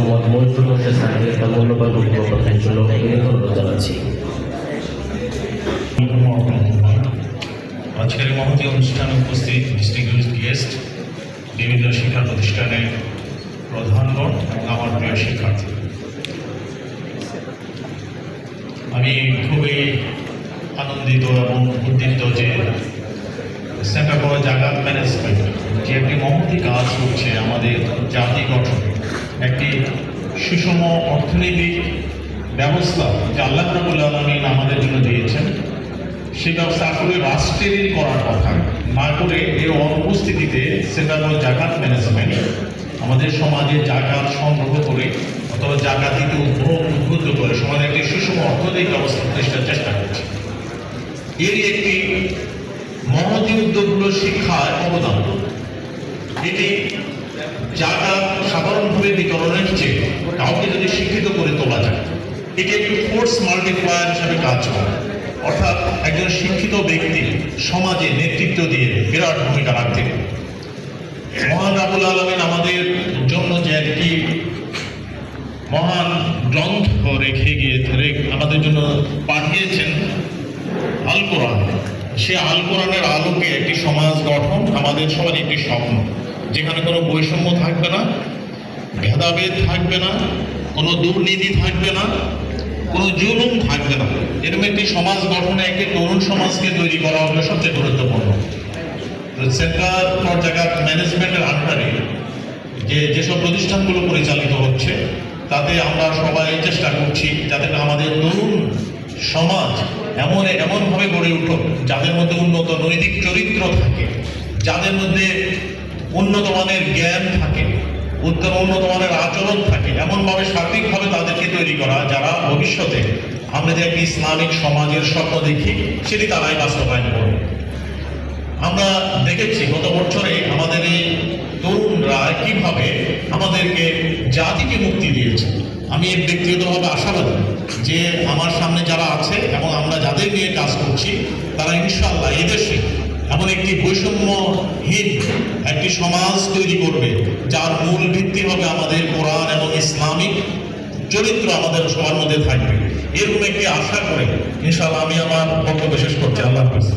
মোহাম্মদ মইনুল হোসেন স্যারকে তার মূল্যবান বক্তব্য প্রদানের জন্য অনুরোধ জানাচ্ছি। আজকের মহতী অনুষ্ঠানে উপস্থিত ডিস্টিংগুইশড গেস্ট, বিভিন্ন শিক্ষা প্রতিষ্ঠানের প্রধানগণ, আমার প্রিয় শিক্ষার্থী, আমি খুবই আনন্দিত এবং উদ্দীপ্ত যে সেন্টার ফর জাকাত ম্যানেজমেন্ট যে একটি মহতী কাজ করছে আমাদের জাতি গঠন, একটি সুষম অর্থনৈতিক ব্যবস্থা যে আল্লাহ রাব্বুল আলামিন আমাদের জন্য দিয়েছেন, সেই ব্যবস্থা আসলে রাষ্ট্রেরই করার কথা না করে এর অনুপস্থিতিতে সেন্টার ফর জাকাত ম্যানেজমেন্ট আমাদের সমাজে জাকাত সংগ্রহ করে অথবা জাকাত দিতে উদ্বুদ্ধ করে সমাজে একটি সুষম অর্থনৈতিক ব্যবস্থা প্রতিষ্ঠার চেষ্টা করছে। এরই একটি মহতী উদ্যোগ হল শিক্ষায় অবদান। এটি জাকাত সাধারণভাবে বিতরণের চেয়ে কাউকে যদি শিক্ষিত করে তোলা যায়, এটি একটি ফোর্স মাল্টিপ্লায়ার হিসাবে কাজ করে, অর্থাৎ একজন শিক্ষিত ব্যক্তি সমাজে নেতৃত্ব দিয়ে বিরাট ভূমিকা রাখতে পারে। মহান রাব্বুল আলামিন আমাদের জন্য যে একটি মহান গ্রন্থ আমাদের জন্য পাঠিয়েছেন আল কোরআন, সে আল কোরআনের আলোকে একটি সমাজ গঠন আমাদের সবার একটি স্বপ্ন, যেখানে কোনো বৈষম্য থাকবে না, ভেদাভেদ থাকবে না, কোনো দুর্নীতি থাকবে না, কোনো জুলুম থাকবে না। এরকম একটি সমাজ গঠনে একটি তরুণ সমাজকে তৈরি করা হলো সবচেয়ে গুরুত্বপূর্ণ। সেন্টার ফর জাকাত ম্যানেজমেন্টের আন্ডারে যেসব প্রতিষ্ঠানগুলো পরিচালিত হচ্ছে, তাতে আমরা সবাই চেষ্টা করছি যাতে আমাদের তরুণ সমাজ এমনভাবে গড়ে উঠুক যাদের মধ্যে উন্নত নৈতিক চরিত্র থাকে, যাদের মধ্যে উন্নত মানের জ্ঞান থাকে, উন্নত মানের আচরণ থাকে, এমনভাবে সার্বিকভাবে তাদেরকে তৈরি করা যারা ভবিষ্যতে আমরা যে একটি ইসলামিক সমাজের স্বপ্ন দেখি সেটি তারাই বাস্তবায়ন করবে। আমরা দেখেছি গত বছরে আমাদের এই তরুণরা কিভাবে আমাদেরকে জাতিকে মুক্তি দিয়েছে। আমি ব্যক্তিগতভাবে আশাবাদী যে আমার সামনে যারা আছে এবং আমরা যাদের নিয়ে কাজ করছি, তারা ইনশাআল্লাহ এদেশে এমন একটি বৈষম্যহীন একটি সমাজ তৈরি করবে যার মূল ভিত্তি হবে আমাদের কোরআন এবং ইসলামিক চরিত্র আমাদের সবার মধ্যে থাকবে। এরকম একটি আশা করে ইনশাআল্লাহ আমি আমার বক্তব্য শেষ করছি। আল্লাহ হাফেজ।